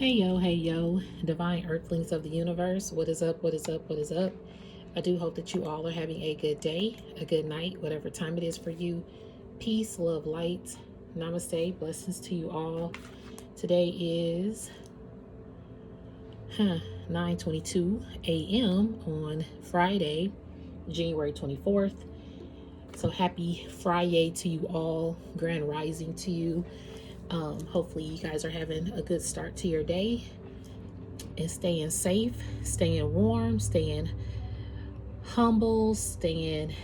Hey yo, divine earthlings of the universe. What is up? What is up? What is up? I do hope that you all are having a good day, a good night, whatever time it is for you. Peace, love, light. Namaste. Blessings to you all. Today is 9:22 a.m. on Friday, January 24th. So happy Friday to you all. Grand rising to you. Hopefully you guys are having a good start to your day and staying safe, staying warm, staying humble, staying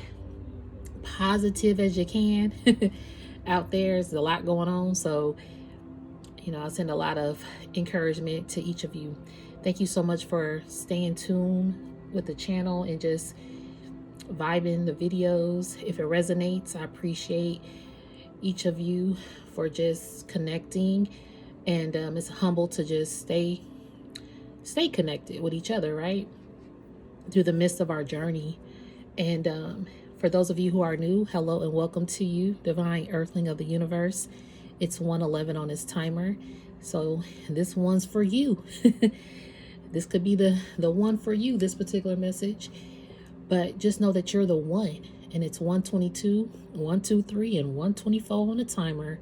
positive as you can. Out there's a lot going on. So, I send a lot of encouragement to each of you. Thank you so much for staying tuned with the channel and just vibing the videos. If it resonates, I appreciate each of you for just connecting. And it's humble to just stay connected with each other, right? Through the midst of our journey. And for those of you who are new, hello and welcome to you, Divine Earthling of the Universe. It's 1:11 on this timer. So this one's for you. This could be the one for you, this particular message. But just know that you're the one. And it's 1:22, 1:23, and 1:24 on the timer.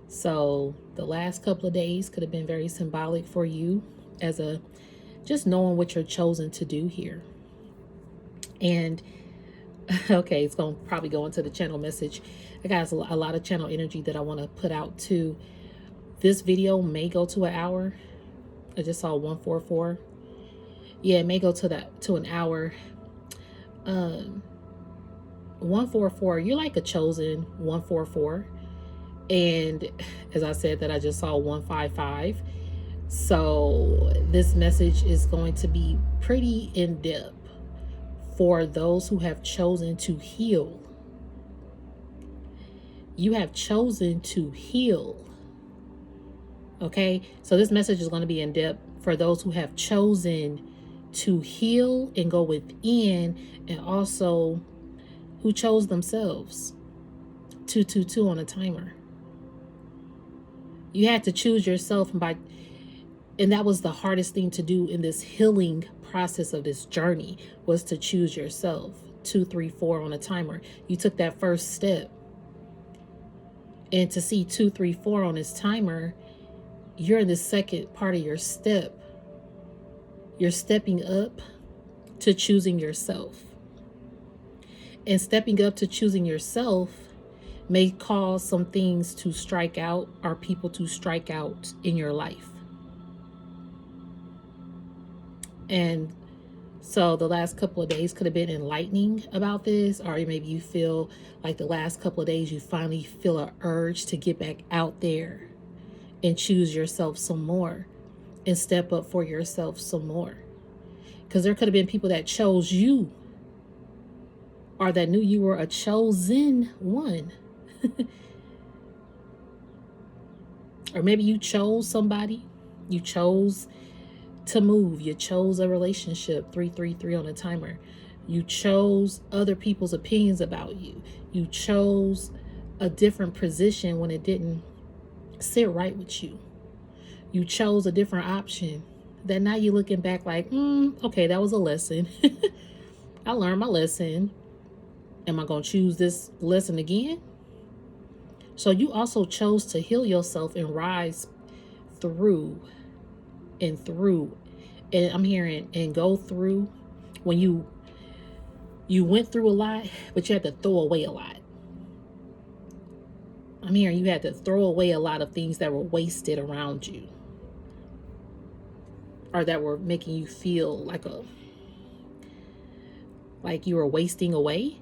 So the last couple of days could have been very symbolic for you as a just knowing what you're chosen to do here. And okay, it's going to probably go into the channel message. I got a lot of channel energy that I want to put out too. This video may go to an hour. I just saw 144. Yeah, it may go to an hour. 144, you're like a chosen 144. And as I said that I just saw 155. So this message is going to be pretty in-depth for those who have chosen to heal. You have chosen to heal. Okay, so this message is going to be in depth for those who have chosen to heal and go within, and also who chose themselves. 222 on a timer. You had to choose yourself, and that was the hardest thing to do in this healing process of this journey, was to choose yourself. 234 on a timer. You took that first step, and to see 234 on this timer, you're in the second part of your step. You're stepping up to choosing yourself. And stepping up to choosing yourself may cause some things to strike out, or people to strike out in your life. And so the last couple of days could have been enlightening about this, or maybe you feel like the last couple of days you finally feel an urge to get back out there and choose yourself some more and step up for yourself some more. Because there could have been people that chose you, or that knew you were a chosen one. Or maybe you chose somebody. You chose to move. You chose a relationship. 333 on a timer. You chose other people's opinions about you. You chose a different position when it didn't sit right with you. You chose a different option that now you're looking back like, okay, that was a lesson. I learned my lesson. Am I going to choose this lesson again? So you also chose to heal yourself and rise through and through. And I'm hearing and go through. When you went through a lot, but you had to throw away a lot. I'm hearing you had to throw away a lot of things that were wasted around you, or that were making you feel like you were wasting away.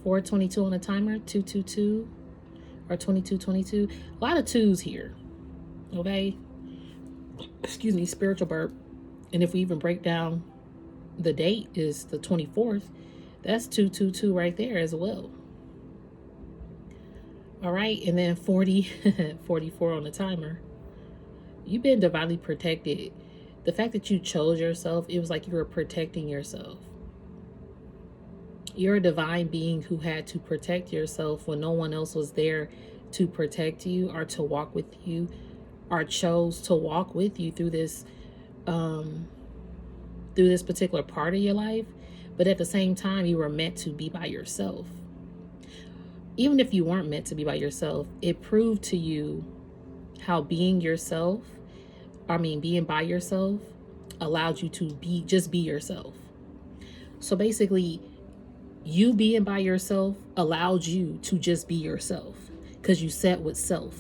422 on a timer, 222 or 2222. A lot of twos here. Okay. Excuse me, spiritual burp. And if we even break down the date is the 24th, that's 222 right there as well. All right, and then 44 on the timer. You've been divinely protected. The fact that you chose yourself, it was like you were protecting yourself. You're a divine being who had to protect yourself when no one else was there to protect you or to walk with you or chose to walk with you through this particular part of your life. But at the same time, you were meant to be by yourself. Even if you weren't meant to be by yourself, it proved to you how being by yourself allowed you to be yourself. So basically, you being by yourself allowed you to just be yourself because you sat with self.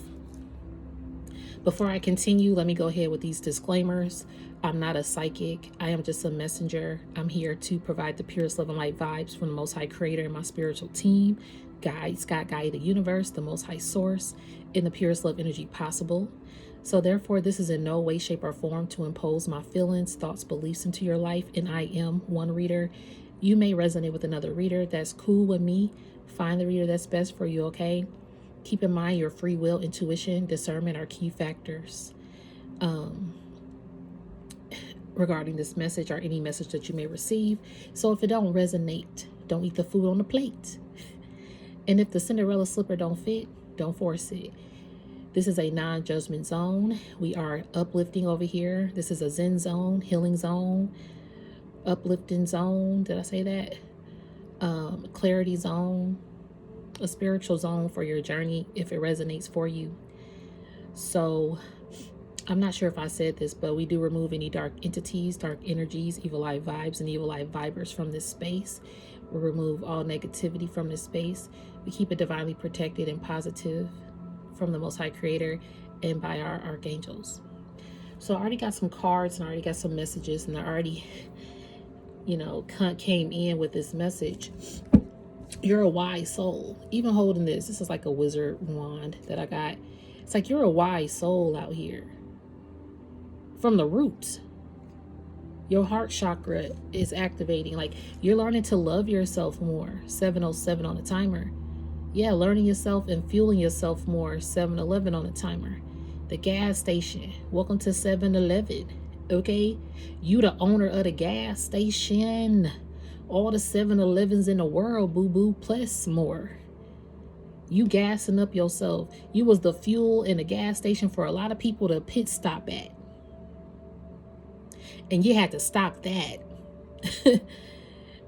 Before I continue, let me go ahead with these disclaimers. I'm not a psychic. I am just a messenger. I'm here to provide the purest love and light vibes from the Most High Creator and my spiritual team, guides, God, guide the universe, the Most High Source, in the purest love energy possible. So therefore, this is in no way, shape, or form to impose my feelings, thoughts, beliefs into your life. And I am one reader. You may resonate with another reader. That's cool with me. Find the reader that's best for you, okay? Keep in mind your free will, intuition, discernment are key factors regarding this message or any message that you may receive. So if it don't resonate, don't eat the food on the plate. And if the Cinderella slipper don't fit, don't force it. This is a non-judgment zone. We are uplifting over here. This is a Zen zone, healing zone, uplifting zone. Did I say that? Clarity zone, a spiritual zone for your journey if it resonates for you. So I'm not sure if I said this, but we do remove any dark entities, dark energies, evil eye vibes, and evil eye vibers from this space. We remove all negativity from this space. We keep it divinely protected and positive from the Most High Creator and by our archangels. So I already got some cards and I already got some messages, and I already, came in with this message. You're a wise soul. Even holding this is like a wizard wand that I got. It's like you're a wise soul out here. From the roots, your heart chakra is activating. Like you're learning to love yourself more. 707 on the timer. Yeah, learning yourself and fueling yourself more. 711 on the timer. The gas station. Welcome to 7-Eleven. Okay, you the owner of the gas station. All the 7-Elevens in the world, boo-boo, plus more. You gassing up yourself. You was the fuel in the gas station for a lot of people to pit stop at. And you had to stop that. It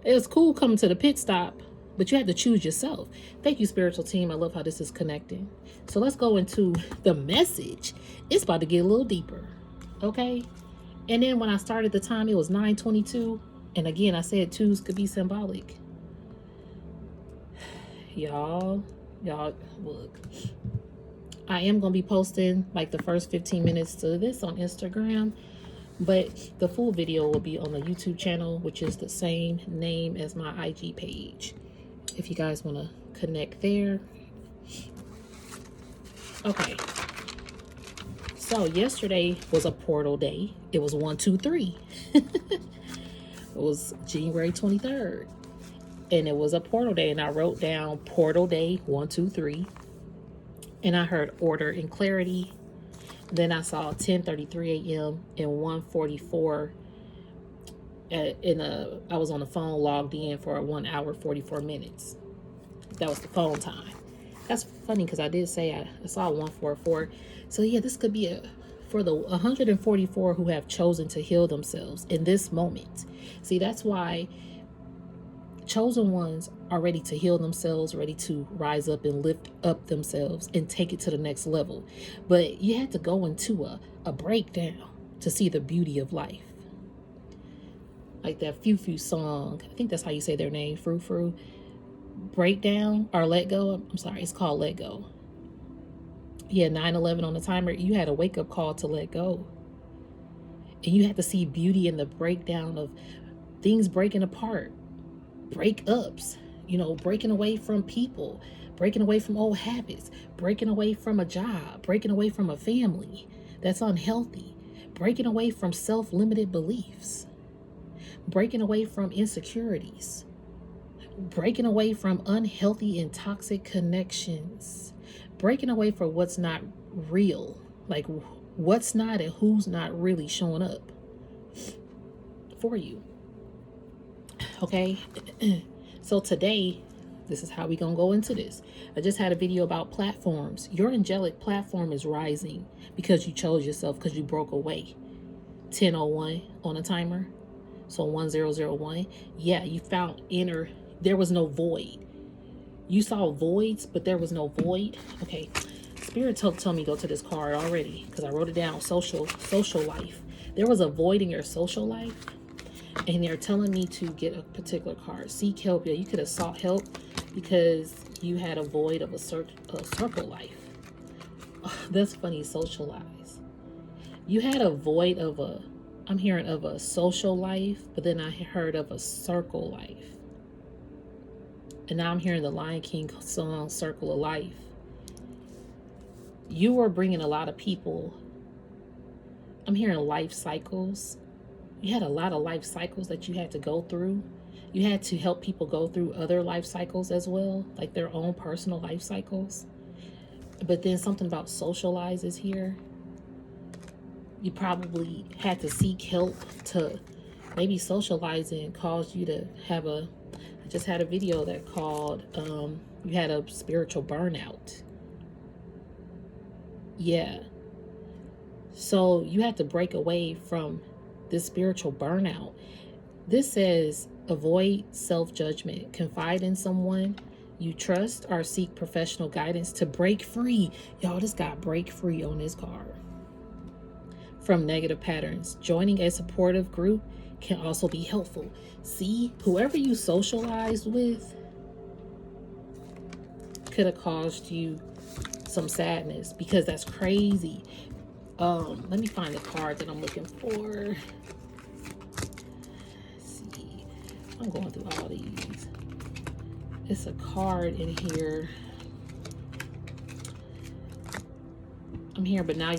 was cool coming to the pit stop, but you had to choose yourself. Thank you, spiritual team. I love how this is connecting. So let's go into the message. It's about to get a little deeper. Okay? And then when I started the time, it was 9:22. And again, I said twos could be symbolic. Y'all, look. I am going to be posting like the first 15 minutes to this on Instagram. But the full video will be on the YouTube channel, which is the same name as my IG page. If you guys want to connect there. Okay. So yesterday was a portal day. It was 1-2-3. It was January 23rd. And it was a portal day. And I wrote down portal day 1-2-3. And I heard order and clarity. Then I saw 10:33 a.m. and 1:44. I was on the phone logged in for 1 hour 44 minutes. That was the phone time. That's funny because I did say I saw 144. So yeah, this could be for the 144 who have chosen to heal themselves in this moment. See, that's why chosen ones are ready to heal themselves, ready to rise up and lift up themselves and take it to the next level. But you had to go into a breakdown to see the beauty of life. Like that Foo song. I think that's how you say their name, Frou. Breakdown or Let Go. I'm sorry, it's called Let Go. Yeah, 9/11 on the timer. You had a wake-up call to let go. And you had to see beauty in the breakdown of things breaking apart. Breakups, breaking away from people, breaking away from old habits, breaking away from a job, breaking away from a family that's unhealthy, breaking away from self-limited beliefs, breaking away from insecurities, breaking away from unhealthy and toxic connections, breaking away from what's not real, like what's not and who's not really showing up for you. Okay, so today, This is how we gonna go into this. I just had a video about platforms. Your angelic platform is rising because you chose yourself, because you broke away. 10:01 on a timer. So 1001. Yeah, you found inner, there was no void. You saw voids, but there was no void. Okay. Spirit told me go to this card already because I wrote it down. Social life. There was a void in your social life, and they're telling me to get a particular card. Seek help. Yeah, you could have sought help because you had a void of a circle life. Oh, that's funny. Socialize. You had a void of I'm hearing of a social life, but then I heard of a circle life. And now I'm hearing the Lion King song, Circle of Life. You were bringing a lot of people. I'm hearing life cycles. You had a lot of life cycles that you had to go through. You had to help people go through other life cycles as well, like their own personal life cycles. But then something about socialize is here. You probably had to seek help to maybe socializing caused you to have I just had a video that called, you had a spiritual burnout. Yeah. So you had to break away from this spiritual burnout. This says avoid self-judgment, confide in someone you trust, or seek professional guidance to break free. Y'all, this got break free on this card from negative patterns. Joining a supportive group can also be helpful. See, whoever you socialized with could have caused you some sadness, because that's crazy. Let me find the card that I'm looking for. Let's see. I'm going through all these. It's a card in here. I'm here, but now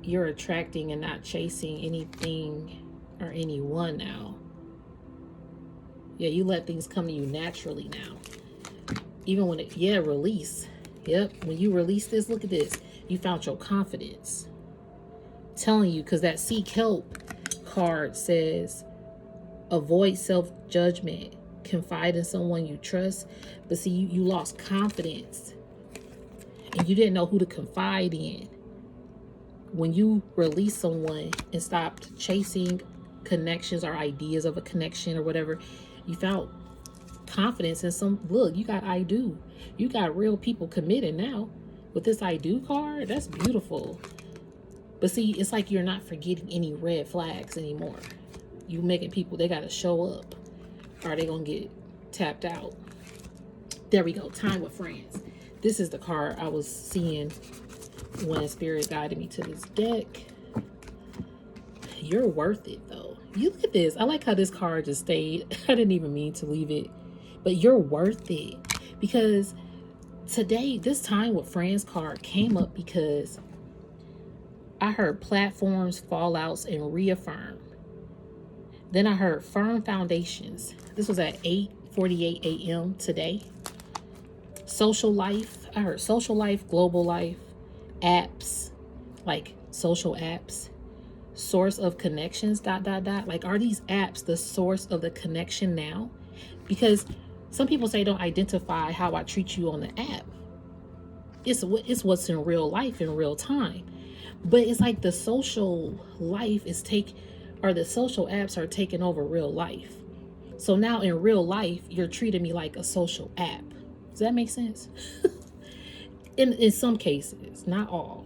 you're attracting and not chasing anything or anyone now. Yeah, you let things come to you naturally now. Even when release. Yep, when you release this, look at this. You found your confidence. Telling you, because that seek help card says avoid self-judgment, confide in someone you trust. But see, you lost confidence and you didn't know who to confide in. When you release someone and stopped chasing connections or ideas of a connection or whatever, you found confidence in look, you got I do. You got real people committed now with this I do card. That's beautiful. But see, it's like you're not forgetting any red flags anymore. You making people, they got to show up or they going to get tapped out. There we go. Time with friends. This is the card I was seeing when Spirit guided me to this deck. You're worth it, though. You look at this. I like how this card just stayed. I didn't even mean to leave it. But you're worth it. Because today, this time with friends card came up because I heard platforms, fallouts, and reaffirm. Then I heard firm foundations. This was at 8:48 a.m. today. Social life. I heard social life, global life, apps, like social apps, source of connections, ... Like, are these apps the source of the connection now? Because some people say don't identify how I treat you on the app. It's what's in real life in real time. But it's like the social life is the social apps are taking over real life. So now in real life, you're treating me like a social app. Does that make sense? In some cases, not all.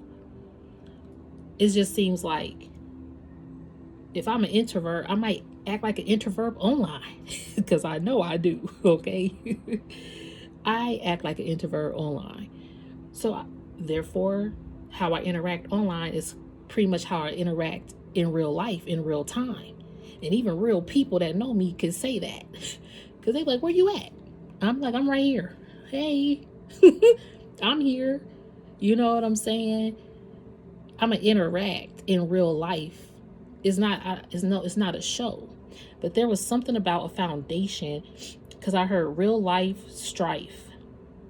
It just seems like if I'm an introvert, I might act like an introvert online because I know I do. Okay. I act like an introvert online. So therefore, how I interact online is pretty much how I interact in real life, in real time. And even real people that know me can say that. Because they're like, where you at? I'm like, I'm right here. Hey, I'm here. You know what I'm saying? I'm going to interact in real life. It's not a show. But there was something about a foundation, because I heard real life strife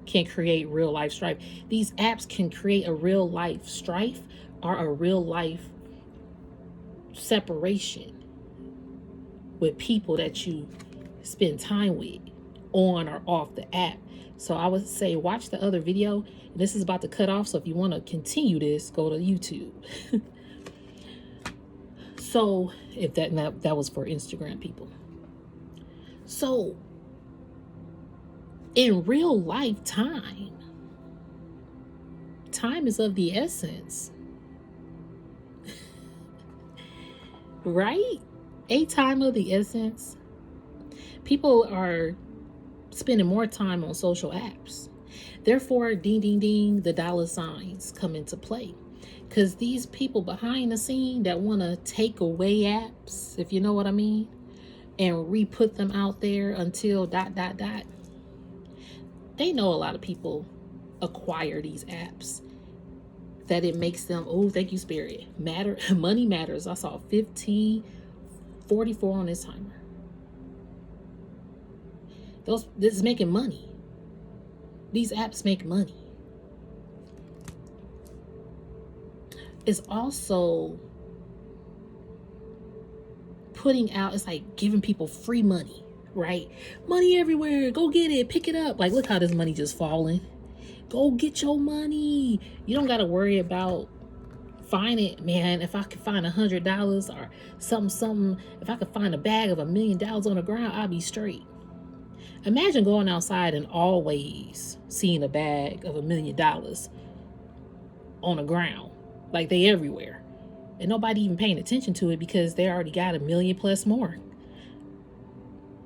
can create real life strife. These apps can create a real life strife or a real life separation with people that you spend time with on or off the app. So I would say watch the other video. This is about to cut off, so if you want to continue this, go to YouTube. So if that was for Instagram people. So in real life, time is of the essence, right? A time of the essence. People are spending more time on social apps. Therefore, ding, ding, ding, the dollar signs come into play. Because these people behind the scene that want to take away apps, if you know what I mean, and re-put them out there until ... They know a lot of people acquire these apps, that it makes them, oh, thank you, Spirit, matter. Money matters. I saw 1544 on this timer. This is making money. These apps make money. It's also putting out, it's like giving people free money, right? Money everywhere. Go get it. Pick it up. Like, look how this money just falling. Go get your money. You don't got to worry about finding, man, if I could find $100 or something, if I could find a bag of $1 million on the ground, I'd be straight. Imagine going outside and always seeing a bag of $1 million on the ground. Like, they everywhere. And nobody even paying attention to it because they already got $1 million plus more.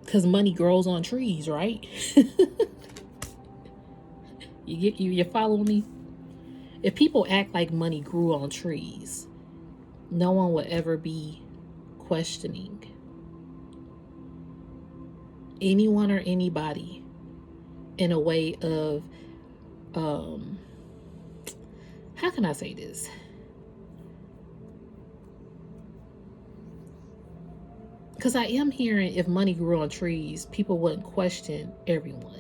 Because money grows on trees, right? You following me? If people act like money grew on trees, no one would ever be questioning anyone or anybody in a way of, how can I say this? Because I am hearing if money grew on trees, people wouldn't question everyone.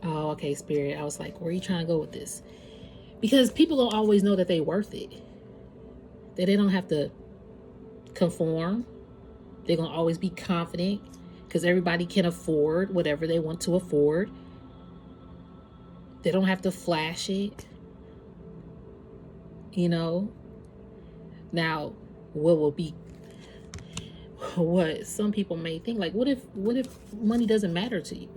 Oh, okay, Spirit. I was like, where are you trying to go with this? Because people don't always know that they're worth it. That they don't have to conform. They're going to always be confident because everybody can afford whatever they want to afford. They don't have to flash it. You know? Now, what some people may think, like, what if money doesn't matter to you?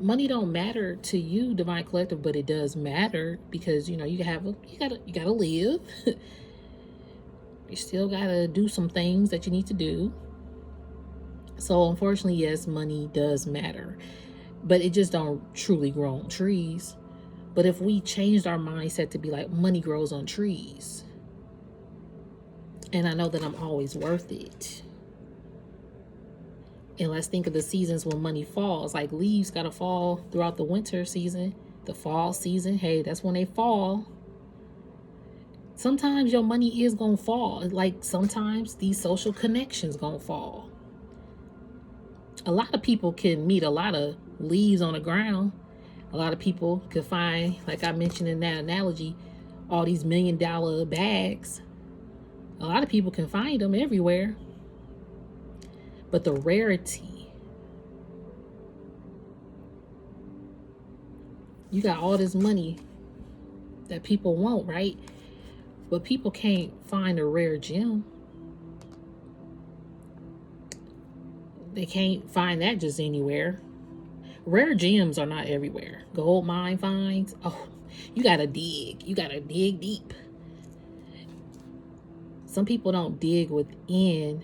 Money don't matter to you, Divine Collective, but it does matter because, you know, you gotta live. You still gotta do some things that you need to do. So unfortunately, yes, money does matter, but it just don't truly grow on trees. But if we changed our mindset to be like, money grows on trees, and I know that I'm always worth it. And let's think of the seasons when money falls. Like, leaves gotta fall throughout the winter season, the fall season. Hey, that's when they fall. Sometimes your money is gonna fall. Like, sometimes these social connections gonna fall. A lot of people can meet a lot of leaves on the ground. A lot of people could find, like I mentioned in that analogy, all these $1 million bags. A lot of people can find them everywhere. But the rarity, you got all this money that people want, right? But people can't find a rare gem. They can't find that just anywhere. Rare gems are not everywhere. Gold mine finds, oh, you gotta dig. You gotta dig deep. Some people don't dig within.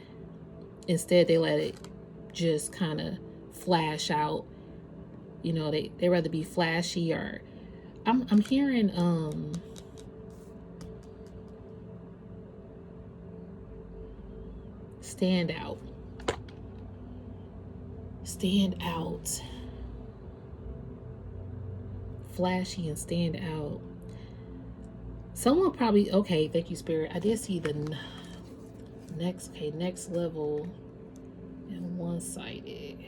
Instead, they let it just kind of flash out. You know, they rather be flashy. Or I'm hearing stand out. Flashy and stand out. Someone probably, okay, thank you, Spirit. I did see the next level and one-sided.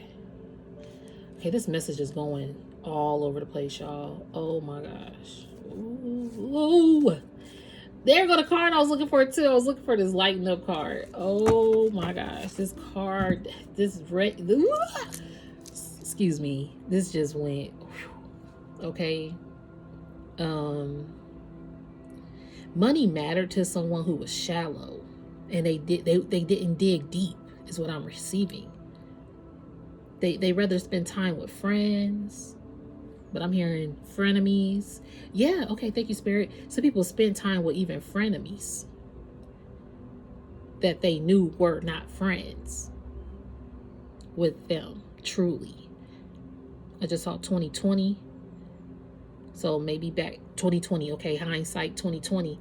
Okay, this message is going all over the place, y'all. Oh my gosh. Ooh. There go the card I was looking for too. I was looking for this lighten up card. Oh my gosh, this card, this red. Excuse me. This just went. Okay. Money mattered to someone who was shallow, and they didn't dig deep. Is what I'm receiving. They rather spend time with friends. But I'm hearing frenemies. Yeah, okay, thank you, Spirit. Some people spend time with even frenemies that they knew were not friends with them, truly. I just saw 2020. So maybe back 2020, okay, hindsight 2020.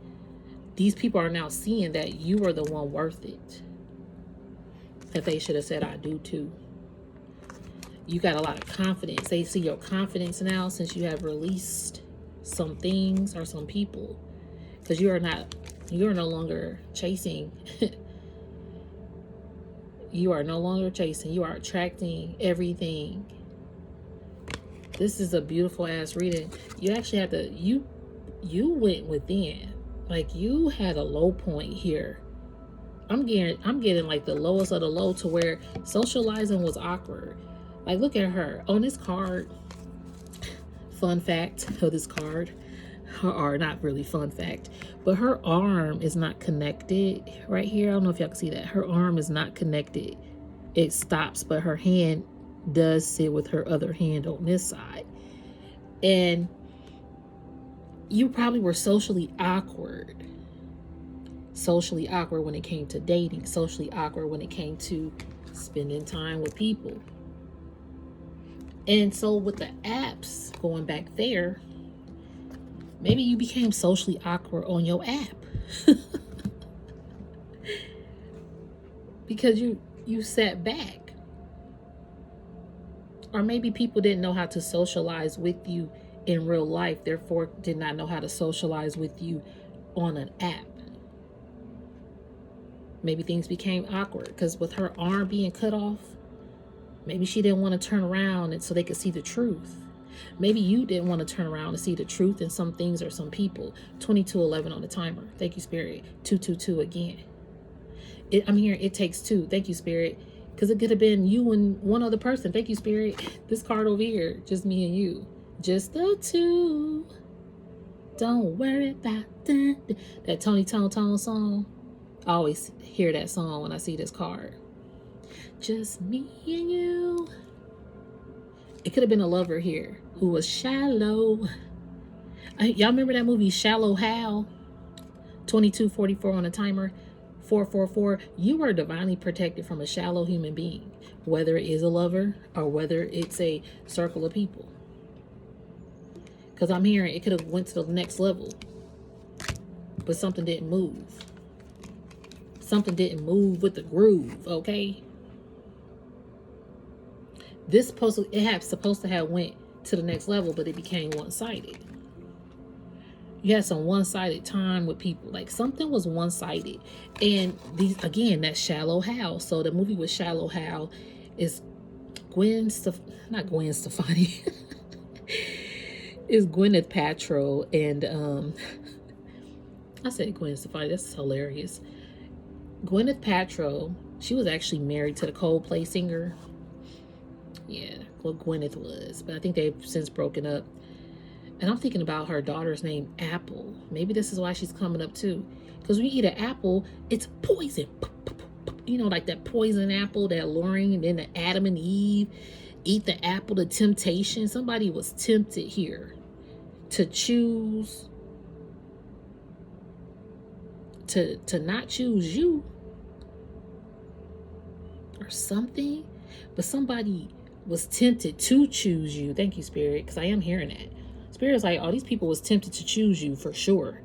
These people are now seeing that you are the one worth it. That they should have said, I do too. You got a lot of confidence. They see your confidence now since you have released some things or some people. Because you're no longer chasing. You are no longer chasing. You are attracting everything. This is a beautiful ass reading. You actually have to, you went within. Like you had a low point here. I'm getting like the lowest of the low to where socializing was awkward. Like, look at her on this card. Fun fact of this card, or not really fun fact, but her arm is not connected right here. I don't know if y'all can see that. Her arm is not connected. It stops, but her hand does sit with her other hand on this side. And you probably were socially awkward. Socially awkward when it came to dating. Socially awkward when it came to spending time with people. And so with the apps, going back there, maybe you became socially awkward on your app. Because you sat back. Or maybe people didn't know how to socialize with you in real life, therefore did not know how to socialize with you on an app. Maybe things became awkward because with her arm being cut off, maybe she didn't want to turn around and so they could see the truth. Maybe you didn't want to turn around and see the truth in some things or some people. 2211 on the timer. Thank you, Spirit. 222 again. I'm hearing it takes two. Thank you, Spirit. Because it could have been you and one other person. Thank you, Spirit. This card over here, just me and you. Just the two. Don't worry about that Tony Tone song. I always hear that song when I see this card. Just me and you. It could have been a lover here who was shallow. Y'all remember that movie Shallow Hal? 2244 on the timer. 444. You are divinely protected from a shallow human being, whether it is a lover or whether it's a circle of people. Because I'm hearing it could have went to the next level, but something didn't move. Something didn't move with the groove, okay? This supposed to have went to the next level, but it became one-sided. You had some one-sided time with people. Like something was one-sided. And these, again, that Shallow Hal. So the movie with Shallow Hal is not Gwen Stefani. Is Gwyneth Paltrow and I said Gwen Stefani. That's hilarious. Gwyneth Paltrow, she was actually married to the Coldplay singer. Yeah, well, Gwyneth was, but I think they've since broken up. And I'm thinking about her daughter's name, Apple. Maybe this is why she's coming up too. Because when you eat an apple, it's poison. You know, like that poison apple, that alluring, and then the Adam and Eve eat the apple, the temptation. Somebody was tempted here to choose, to not choose you or something. But somebody was tempted to choose you. Thank you, Spirit, because I am hearing that. Spirit's like, oh, these people was tempted to choose you for sure.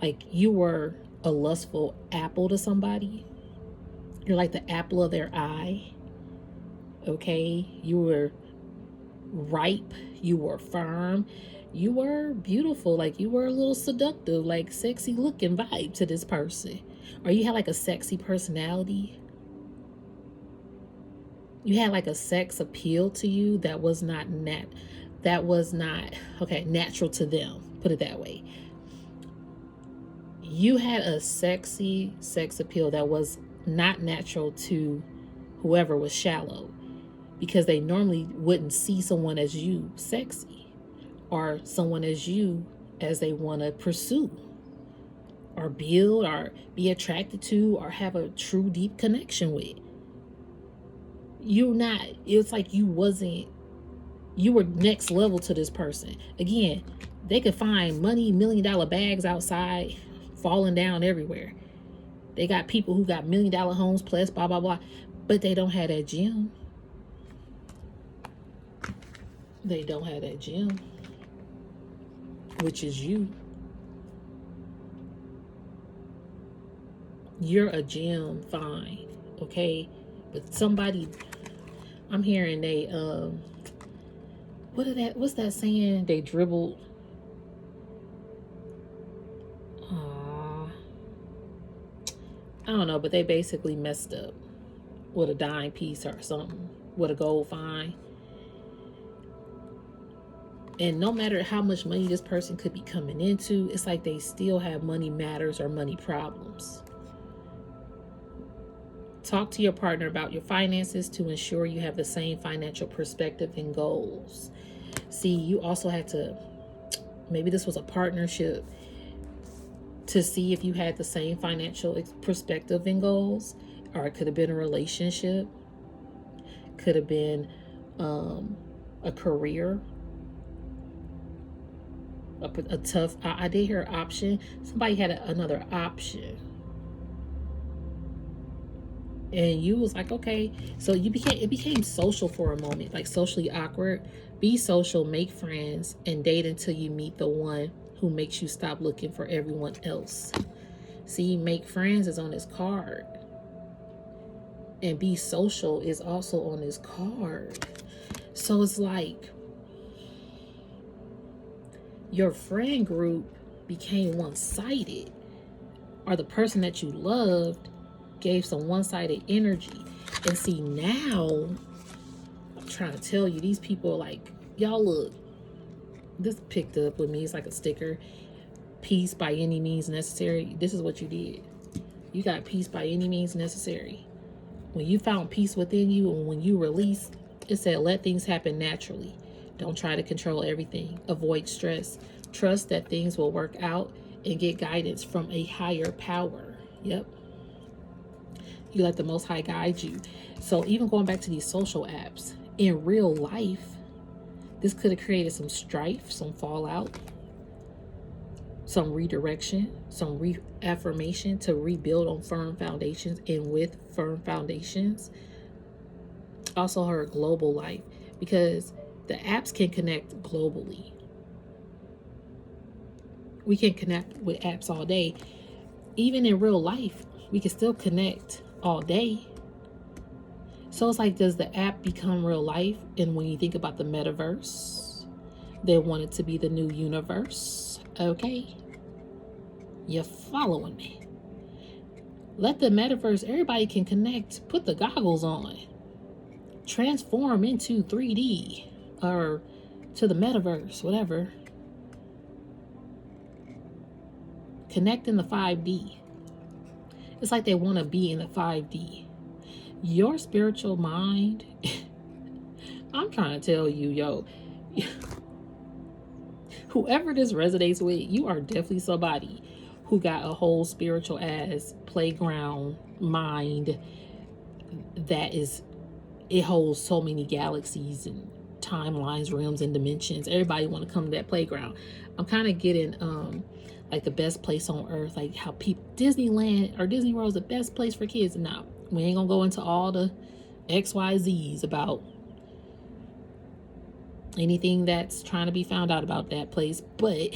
Like you were a lustful apple to somebody. You're like the apple of their eye. Okay? You were ripe. You were firm. You were beautiful. Like you were a little seductive, like sexy looking vibe to this person. Or you had like a sexy personality. You had like a sex appeal to you that was not natural to them. Put it that way. You had a sexy sex appeal that was not natural to whoever was shallow, because they normally wouldn't see someone as you sexy, or someone as you as they want to pursue or build or be attracted to or have a true deep connection with. It's like you were next level to this person. Again, they could find money, $1 million bags outside falling down everywhere. They got people who got $1 million homes plus blah blah blah, but they don't have that gem. They don't have that gem, which is you. You're a gem, fine, okay? But somebody, I'm hearing they what's that saying? They dribbled. I don't know, but they basically messed up with a dime piece or something, with a gold fine. And no matter how much money this person could be coming into, it's like they still have money matters or money problems. Talk to your partner about your finances to ensure you have the same financial perspective and goals. See, you also had to, maybe this was a partnership, to see if you had the same financial perspective and goals. Or it could have been a relationship, could have been a career, a tough, I did hear an option. Somebody had another option. And you was like, okay. So it became social for a moment, like socially awkward. Be social, make friends, and date until you meet the one who makes you stop looking for everyone else. See, make friends is on this card. And be social is also on this card. So it's like your friend group became one-sided, or the person that you loved gave some one-sided energy. And see, now I'm trying to tell you, these people, like, y'all look, this picked up with me. It's like a sticker. Peace by any means necessary. This is what you did. You got peace by any means necessary. When you found peace within you, and when you released, it said, let things happen naturally. Don't try to control everything. Avoid stress. Trust that things will work out and get guidance from a higher power. Yep. You let the Most High guide you. So even going back to these social apps, in real life, this could have created some strife, some fallout, some redirection, some reaffirmation to rebuild on firm foundations and with firm foundations. Also her global life, because the apps can connect globally. We can connect with apps all day. Even in real life, we can still connect all day. So it's like, does the app become real life? And when you think about the metaverse, they want it to be the new universe. Okay? You're following me. Let the metaverse, everybody can connect. Put the goggles on. Transform into 3D or to the metaverse, whatever. Connect in the 5D. It's like they want to be in the 5D. Your spiritual mind, I'm trying to tell you, yo, whoever this resonates with, you are definitely somebody who got a whole spiritual ass playground mind that is, it holds so many galaxies and timelines, realms, and dimensions. Everybody want to come to that playground. I'm kind of getting like the best place on earth, like how people, Disneyland or Disney World is the best place for kids. Now, we ain't gonna go into all the XYZs about anything that's trying to be found out about that place, but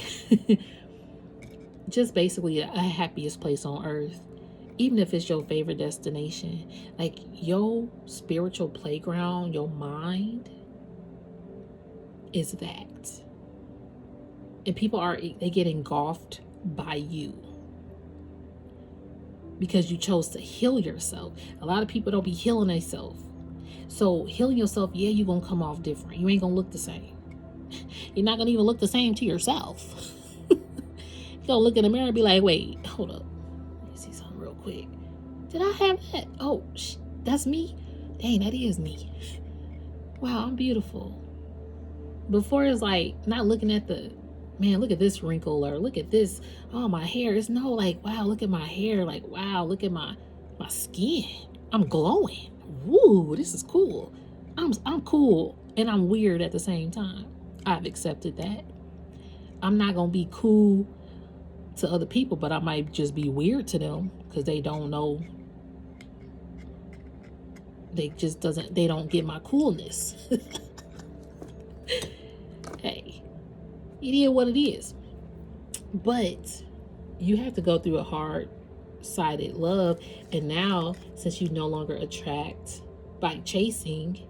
just basically a happiest place on earth. Even if it's your favorite destination, like your spiritual playground, your mind is that. And people they get engulfed by you because you chose to heal yourself. A lot of people don't be healing themselves. So healing yourself, yeah, you're going to come off different. You ain't going to look the same. You're not going to even look the same to yourself. gonna look in the mirror and be like, wait, hold up. Let me see something real quick. Did I have that? Oh, that's me? Dang, that is me. Wow, I'm beautiful. Before it's like not looking at the, man, look at this wrinkle, or look at this, oh, my hair. It's no like, wow, look at my hair. Like, wow, look at my skin. I'm glowing. Woo, this is cool. I'm cool and I'm weird at the same time. I've accepted that. I'm not gonna be cool to other people, but I might just be weird to them because they don't know. They don't get my coolness. Hey, it is what it is. But you have to go through a hard-sided love. And now, since you no longer attract by chasing,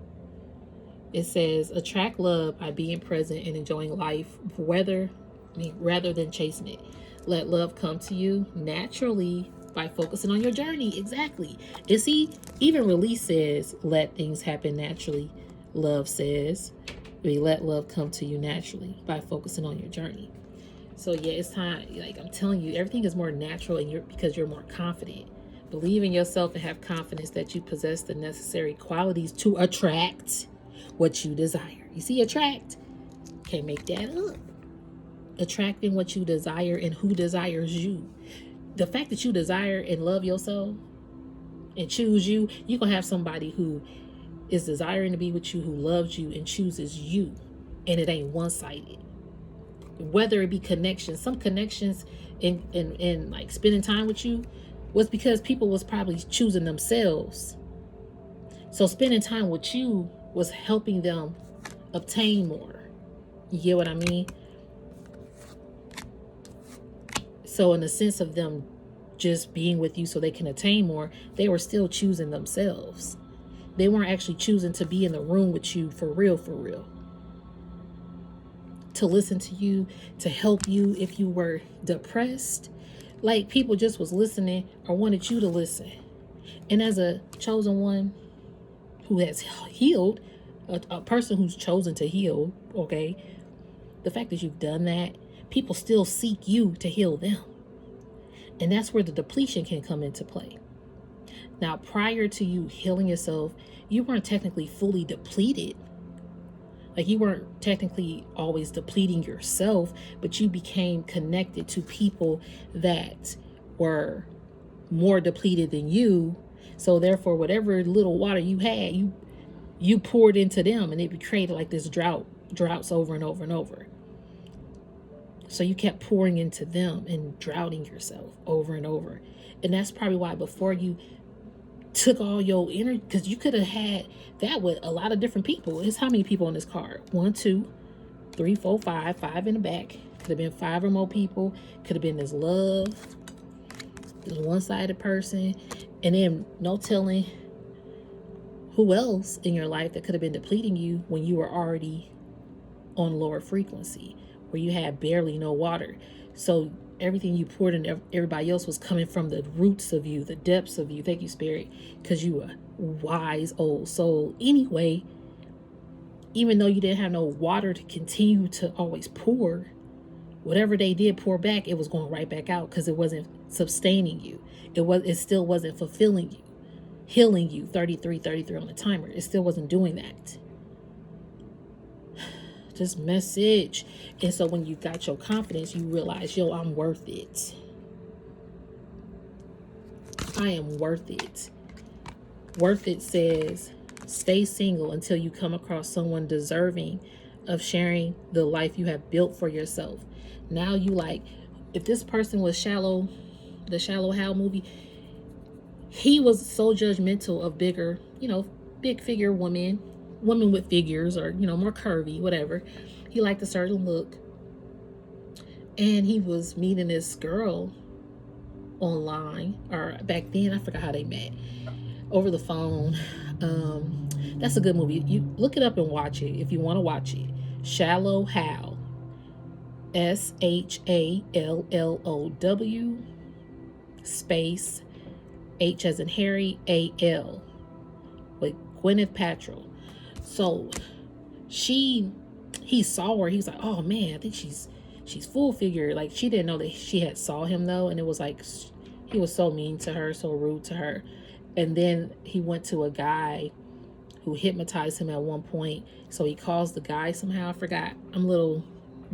it says attract love by being present and enjoying life, rather than chasing it. Let love come to you naturally by focusing on your journey. Exactly. And see, even Release says, let things happen naturally. Love says, we let love come to you naturally by focusing on your journey. So yeah, it's time. Like I'm telling you, everything is more natural, and because you're more confident. Believe in yourself and have confidence that you possess the necessary qualities to attract what you desire. You see, attract. Can't make that up. Attracting what you desire and who desires you. The fact that you desire and love yourself and choose you, you're going to have somebody who is desiring to be with you, who loves you and chooses you. And it ain't one-sided. Whether it be connections, some connections in like spending time with you was because people was probably choosing themselves. So spending time with you was helping them obtain more. You get what I mean? So in the sense of them just being with you so they can attain more, they were still choosing themselves. They weren't actually choosing to be in the room with you for real, to listen to you, to help you if you were depressed. Like people just was listening or wanted you to listen. And as a chosen one who has healed, a person who's chosen to heal, okay, the fact that you've done that, people still seek you to heal them. And that's where the depletion can come into play. Now, prior to you healing yourself, you weren't technically fully depleted. Like you weren't technically always depleting yourself, but you became connected to people that were more depleted than you. So therefore, whatever little water you had, you poured into them, and it created like this droughts over and over and over. So you kept pouring into them and droughting yourself over and over. And that's probably why before you took all your energy, because you could have had that with a lot of different people. It's how many people on this card? 1, 2, 3, 4, 5. 5 in the back. Could have been 5 or more people. Could have been this love, this one-sided person. And then no telling who else in your life that could have been depleting you when you were already on lower frequency, where you had barely no water. So everything you poured in everybody else was coming from the roots of you, the depths of you. Thank you, Spirit, because you were wise old soul. Anyway, even though you didn't have no water to continue to always pour, whatever they did pour back, it was going right back out because it wasn't sustaining you. It still wasn't fulfilling you, healing you. 33 on the timer. It still wasn't doing that. This message. And so when you got your confidence, you realize, yo, I'm worth it. I am worth it. Worth it says, stay single until you come across someone deserving of sharing the life you have built for yourself. Now you like, if this person was Shallow, the Shallow Hal movie, he was so judgmental of bigger, big figure women with figures, or more curvy, whatever. He liked a certain look, and he was meeting this girl online, or back then I forgot how they met, over the phone. That's a good movie. You look it up and watch it if you want to watch it. Shallow Hal, SHALLOW space H as in Harry, AL, with Gwyneth Paltrow. So he saw her. He was like, oh man, I think she's she's full figure. Like, she didn't know that she had saw him though, and it was like he was so mean to her, so rude to her. And then he went to a guy who hypnotized him at one point. So he calls the guy somehow. I forgot. I'm a little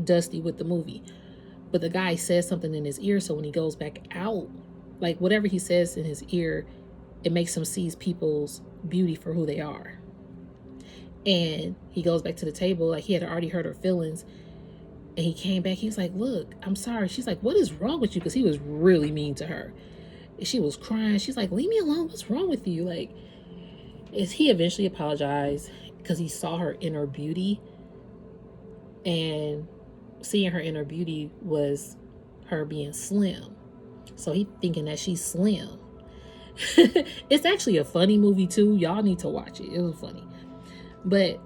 dusty with the movie. But the guy says something in his ear. So when he goes back out, like whatever he says in his ear, it makes him see people's beauty for who they are. And he goes back to the table. Like, he had already hurt her feelings. And he came back. He was like, look, I'm sorry. She's like, what is wrong with you? Because he was really mean to her. She was crying. She's like, leave me alone. What's wrong with you? Like, he eventually apologized because he saw her inner beauty, and seeing her inner beauty was her being slim. So he thinking that she's slim. It's actually a funny movie too. Y'all need to watch it. It was funny. But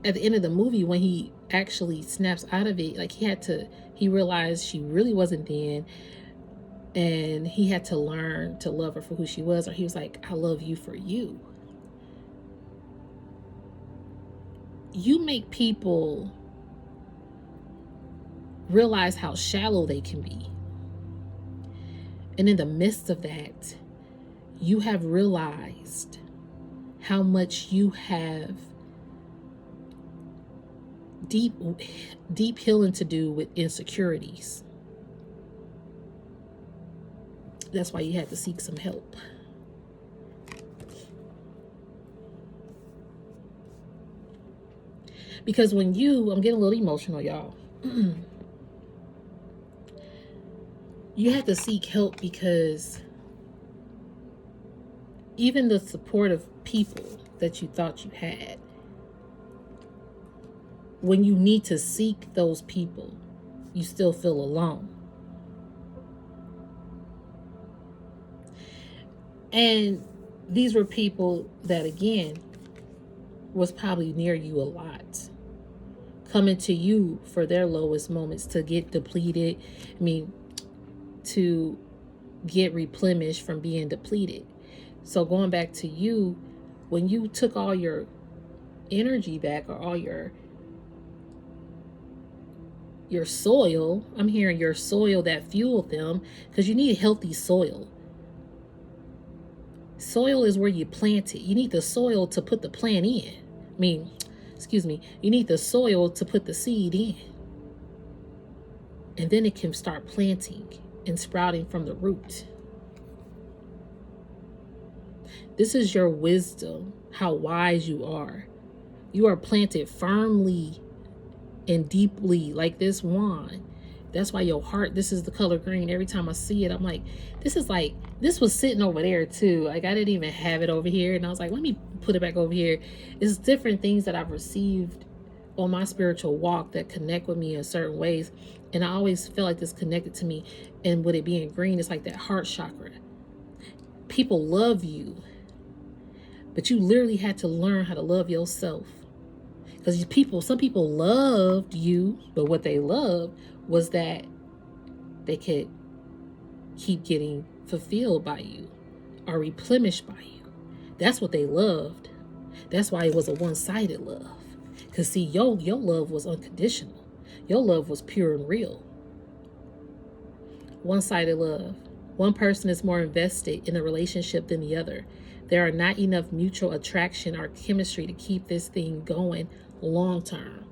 at the end of the movie, when he actually snaps out of it, like, he realized she really wasn't thin. And he had to learn to love her for who she was, or he was like, I love you for you. You make people realize how shallow they can be. And in the midst of that, you have realized how much you have deep healing to do with insecurities. That's why you had to seek some help. Because when I'm getting a little emotional, y'all. You had to seek help, because even the support of people that you thought you had, when you need to seek those people, you still feel alone. And these were people that, again, was probably near you a lot, coming to you for their lowest moments to get depleted. To get replenished from being depleted. So going back to you, when you took all your energy back, or all your soil, I'm hearing your soil that fueled them, because you need healthy soil. Soil is where you plant it. You need the soil to put the plant in. You need the soil to put the seed in. And then it can start planting and sprouting from the root. This is your wisdom, how wise you are. You are planted firmly and deeply like this wand. That's why your heart, this is the color green. Every time I see it, I'm like, this was sitting over there too. Like, I didn't even have it over here. And I was like, let me put it back over here. It's different things that I've received on my spiritual walk that connect with me in certain ways. And I always feel like this connected to me. And with it being green, it's like that heart chakra. People love you, but you literally had to learn how to love yourself. Because some people loved you, but what they loved was that they could keep getting fulfilled by you or replenished by you. That's what they loved. That's why it was a one-sided love. Because see, your love was unconditional. Your love was pure and real. One-sided love. One person is more invested in a relationship than the other. There are not enough mutual attraction or chemistry to keep this thing going long term.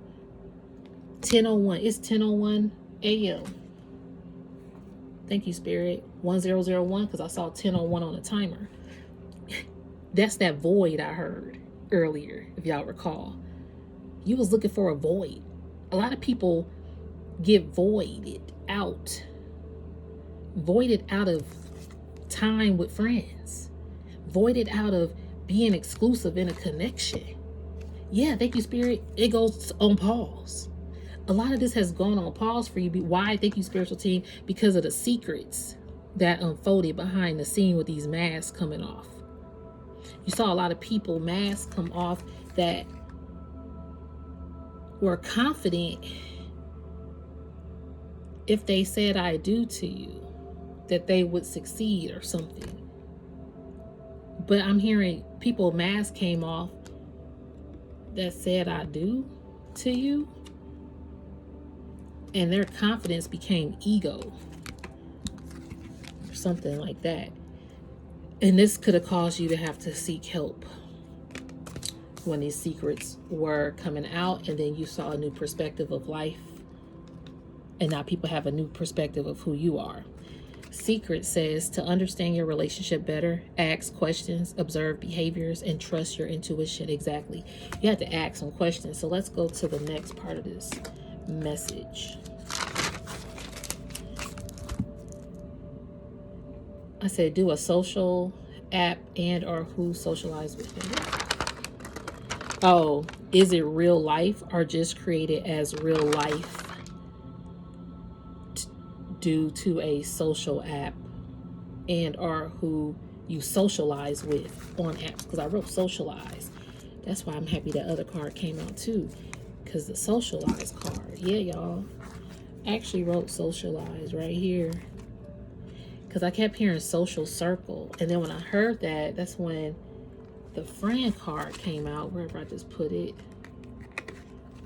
10:01. It's 10:01 a.m. Thank you, Spirit. 1001, because I saw 10:01 on the timer. That's that void I heard earlier, if y'all recall. You was looking for a void. A lot of people get voided out of time with friends, voided out of being exclusive in a connection. Yeah, thank you, Spirit. It goes on pause. A lot of this has gone on pause for you. Why? Thank you, spiritual team. Because of the secrets that unfolded behind the scene with these masks coming off. You saw a lot of people, masks come off, that were confident if they said I do to you, that they would succeed or something. But I'm hearing people, masks came off that said I do to you, and their confidence became ego or something like that. And this could have caused you to have to seek help when these secrets were coming out, and then you saw a new perspective of life, and now people have a new perspective of who you are. Secret says to understand your relationship better, ask questions, observe behaviors, and trust your intuition. Exactly. You have to ask some questions. So let's go to the next part of this message. I said do a social app and or who socialize with them. Oh, is it real life or just created as real life due to a social app and or who you socialize with on apps? Because I wrote socialize. That's why I'm happy that other card came out too, because the socialize card, yeah, y'all, I actually wrote socialize right here because I kept hearing social circle, and then when I heard that, that's when the friend card came out, wherever I just put it.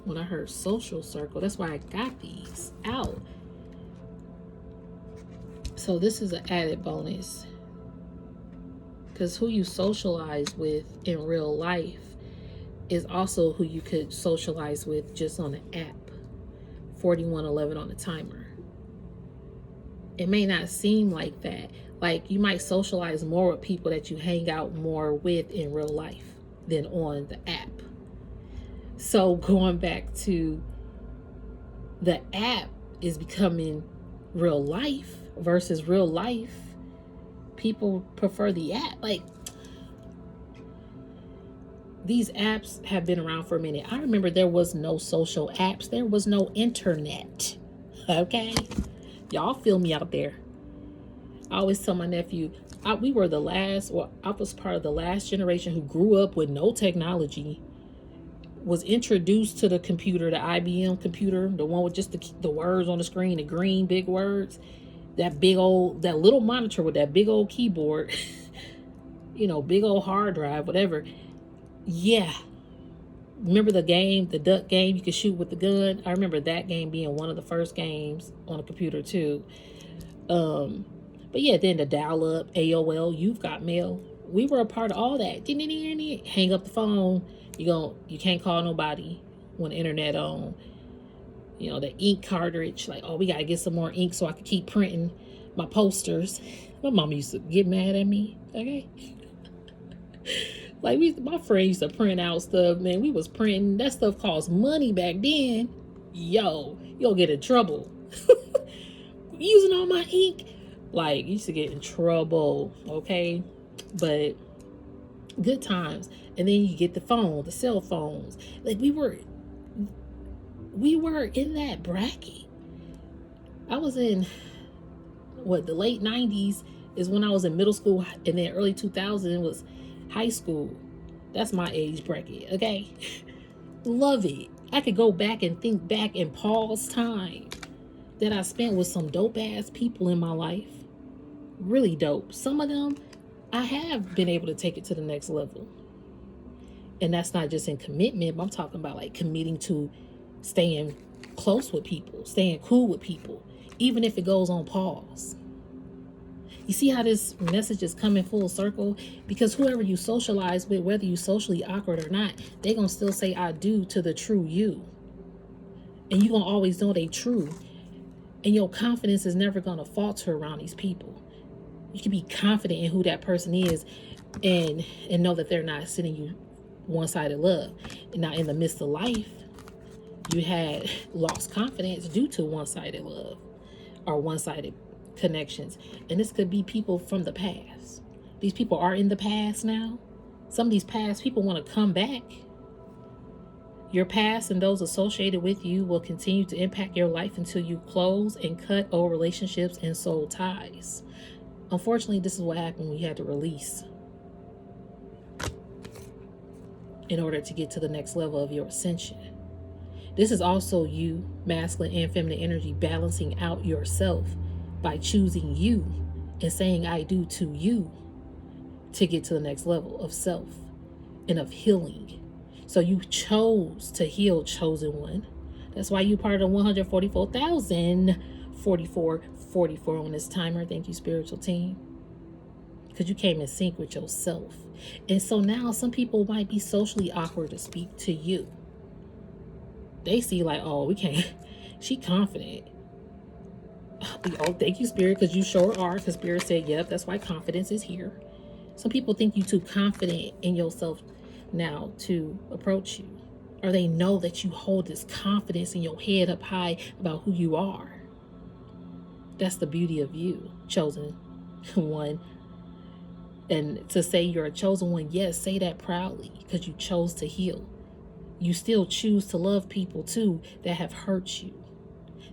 When I heard social circle, that's why I got these out. So this is an added bonus, because who you socialize with in real life is also who you could socialize with just on the app. 4111 on the timer. It may not seem like that. Like you might socialize more with people that you hang out more with in real life than on the app. So going back to the app is becoming real life versus real life. People prefer the app. Like these apps have been around for a minute. I remember there was no social apps. There was no internet. Okay? Y'all feel me out there. I always tell my nephew, we were the last, or I was part of the last generation who grew up with no technology, was introduced to the computer, the IBM computer, the one with just the words on the screen, the green big words, that little monitor with that big old keyboard, big old hard drive, whatever. Yeah. Remember the game, the duck game you could shoot with the gun? I remember that game being one of the first games on a computer too. But yeah, then the dial-up, AOL, You've Got Mail. We were a part of all that. Hang up the phone. You can't call nobody when the internet on. The ink cartridge. Like, oh, we got to get some more ink so I could keep printing my posters. My mom used to get mad at me. Okay. Like my friend used to print out stuff, man. We was printing. That stuff cost money back then. Yo, you'll get in trouble. Using all my ink. Like, you used to get in trouble, okay? But good times. And then you get the phone, the cell phones. Like we were in that bracket. I was in the late 90s is when I was in middle school, and then early 2000 was high school. That's my age bracket, okay? Love it. I could go back and think back in Paul's time that I spent with some dope ass people in my life. Really dope. Some of them I have been able to take it to the next level. And that's not just in commitment, but I'm talking about like committing to staying close with people, staying cool with people, even if it goes on pause. You see how this message is coming full circle? Because whoever you socialize with, whether you socially awkward or not, they're going to still say I do to the true you. And you're going to always know they true. And your confidence is never going to falter around these people. You can be confident in who that person is and know that they're not sending you one-sided love. And now in the midst of life, you had lost confidence due to one-sided love or one-sided connections. And this could be people from the past. These people are in the past now. Some of these past people want to come back. Your past and those associated with you will continue to impact your life until you close and cut old relationships and soul ties. Unfortunately, this is what happened when you had to release in order to get to the next level of your ascension. This is also you, masculine and feminine energy, balancing out yourself by choosing you and saying I do to you to get to the next level of self and of healing. So you chose to heal, chosen one. That's why you part of the 144,044 on this timer. Thank you, spiritual team. Because you came in sync with yourself. And so now some people might be socially awkward to speak to you. They see like, oh, we can't. She confident. Oh, thank you, Spirit, because you sure are. Because Spirit said, yep, that's why confidence is here. Some people think you too confident in yourself now to approach you. Or they know that you hold this confidence in your head up high about who you are. That's the beauty of you, chosen one. And to say you're a chosen one, yes, say that proudly, because you chose to heal. You still choose to love people too that have hurt you,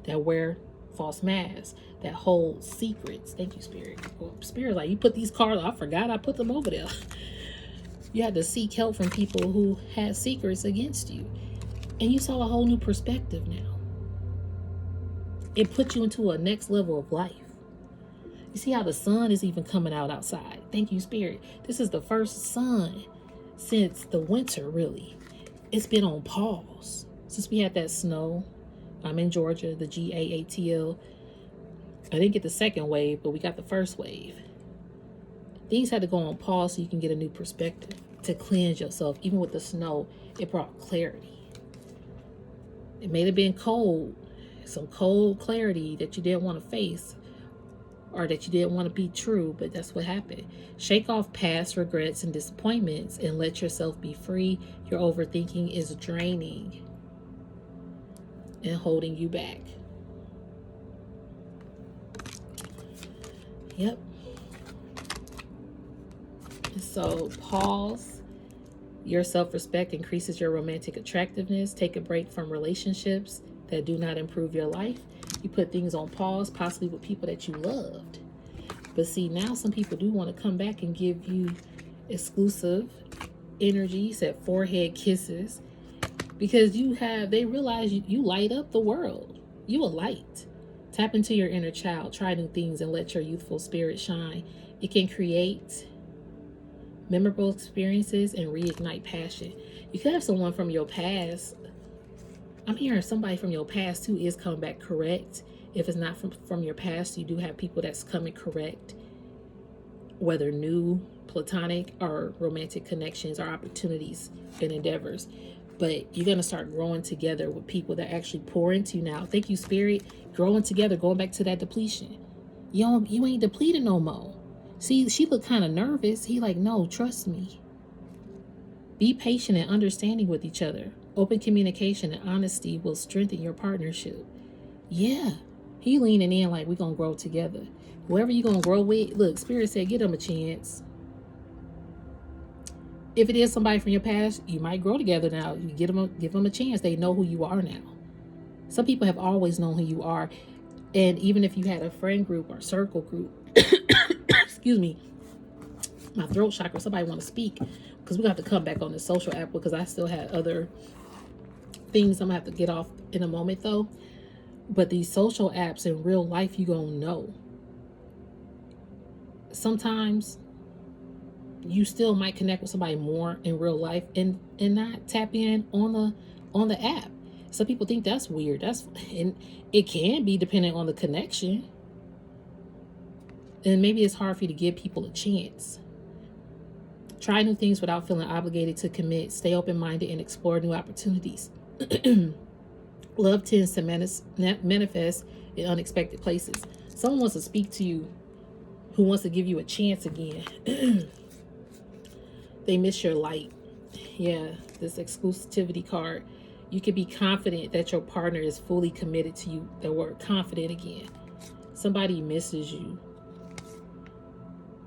that wear false masks, that hold secrets. Thank you, Spirit. Spirit, like, you put these cards, I forgot I put them over there. You had to seek help from people who had secrets against you. And you saw a whole new perspective now. It put you into a next level of life. You see how the sun is even coming out outside. Thank you, Spirit. This is the first sun since the winter, really. It's been on pause. Since we had that snow. I'm in Georgia, the GAATL. I didn't get the second wave, but we got the first wave. Things had to go on pause so you can get a new perspective, to cleanse yourself. Even with the snow, it brought clarity. It may have been cold, some cold clarity that you didn't want to face, or that you didn't want to be true, but that's what happened. Shake off past regrets and disappointments and let yourself be free. Your overthinking is draining and holding you back. Yep. So pause. Your self-respect increases your romantic attractiveness. Take a break from relationships that do not improve your life. You put things on pause, possibly with people that you loved. But see, now some people do want to come back and give you exclusive energies, at forehead kisses, because they realize you light up the world. You a light. Tap into your inner child, try new things, and let your youthful spirit shine. It can create memorable experiences and reignite passion. You could have someone from your past. I'm hearing somebody from your past too is coming back correct. If it's not from your past, you do have people that's coming correct, whether new, platonic, or romantic connections or opportunities and endeavors. But you're going to start growing together with people that actually pour into you now. Thank you, Spirit. Growing together, going back to that depletion. You ain't depleted no more. See, she looked kind of nervous. He like, no, trust me. Be patient and understanding with each other. Open communication and honesty will strengthen your partnership. Yeah, he leaning in like, we're going to grow together. Whoever you're going to grow with, look, Spirit said, give them a chance. If it is somebody from your past, you might grow together now. You give them a chance. They know who you are now. Some people have always known who you are. And even if you had a friend group or circle group, excuse me, my throat chakra, somebody want to speak, because we have to come back on the social app, because I still had other things I'm going to have to get off in a moment though. But these social apps in real life, you going to know. Sometimes you still might connect with somebody more in real life and not tap in on the app. Some people think that's weird. And it can be depending on the connection. And maybe it's hard for you to give people a chance. Try new things without feeling obligated to commit. Stay open-minded and explore new opportunities. Love tends to manifest in unexpected places. Someone wants to speak to you who wants to give you a chance again. They miss your light. Yeah, this exclusivity card. You can be confident that your partner is fully committed to you. The word confident again. Somebody misses you.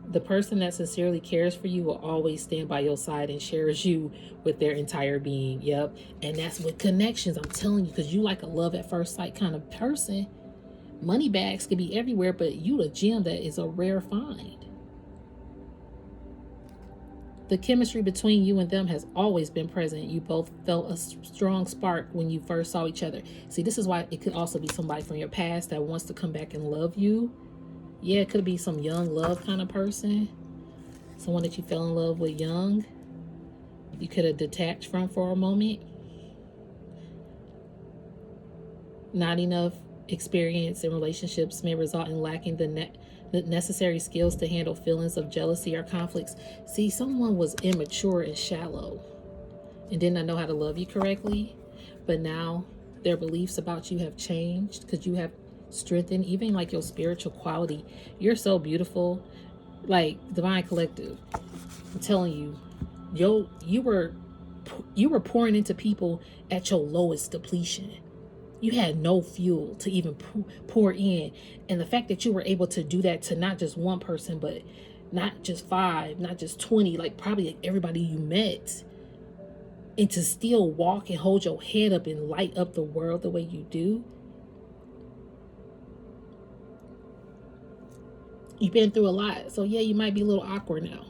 The person that sincerely cares for you will always stand by your side and shares you with their entire being. Yep. And that's with connections. I'm telling you, because you like a love at first sight kind of person. Money bags could be everywhere, but you a gem that is a rare find. The chemistry between you and them has always been present. You both felt a strong spark when you first saw each other. See, this is why it could also be somebody from your past that wants to come back and love you. Yeah, it could be some young love kind of person. Someone that you fell in love with young. You could have detached from for a moment. Not enough experience in relationships may result in lacking the necessary skills to handle feelings of jealousy or conflicts. See, someone was immature and shallow and did not know how to love you correctly, but now their beliefs about you have changed because you have strengthened even like your spiritual quality. You're so beautiful. Like Divine Collective, I'm telling you, you were pouring into people at your lowest depletion. You had no fuel to even pour in. And the fact that you were able to do that to not just one person, but not just 5, not just 20, like probably like everybody you met, and to still walk and hold your head up and light up the world the way you do. You've been through a lot. So yeah, you might be a little awkward now.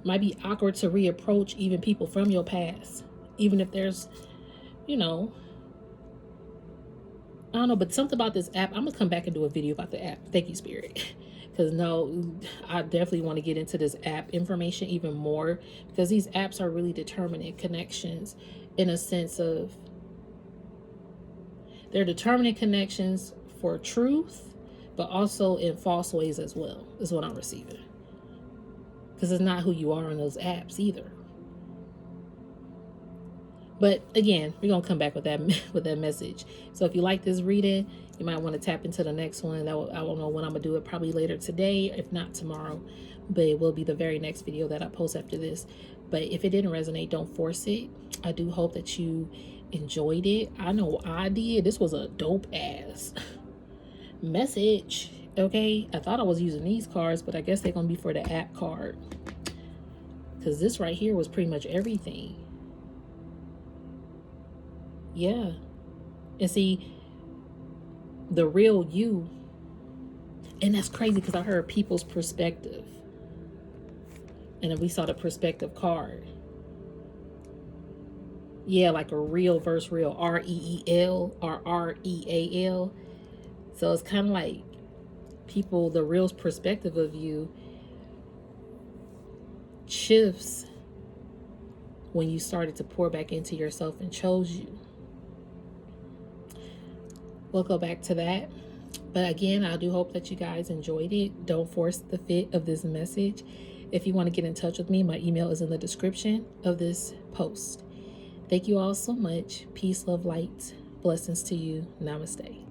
Might be awkward to reapproach even people from your past. Even if there's, you know, I don't know, but something about this app, I'm going to come back and do a video about the app. Thank you, Spirit. Because no, I definitely want to get into this app information even more, because these apps are really determining connections in a sense of, they're determining connections for truth, but also in false ways as well, is what I'm receiving. Because it's not who you are in those apps either. But again, we're going to come back with that message. So if you like this reading, you might want to tap into the next one. I don't know when I'm going to do it, probably later today, if not tomorrow. But it will be the very next video that I post after this. But if it didn't resonate, don't force it. I do hope that you enjoyed it. I know I did. This was a dope ass message. Okay, I thought I was using these cards, but I guess they're going to be for the app card. Because this right here was pretty much everything. Yeah. And see, the real you, and that's crazy because I heard people's perspective. And then we saw the perspective card. Yeah, like a real versus real. R-E-E-L or R-E-A-L. So it's kind of like people, the real perspective of you shifts when you started to pour back into yourself and chose you. We'll go back to that. But again, I do hope that you guys enjoyed it. Don't force the fit of this message. If you want to get in touch with me, my email is in the description of this post. Thank you all so much. Peace, love, light. Blessings to you. Namaste.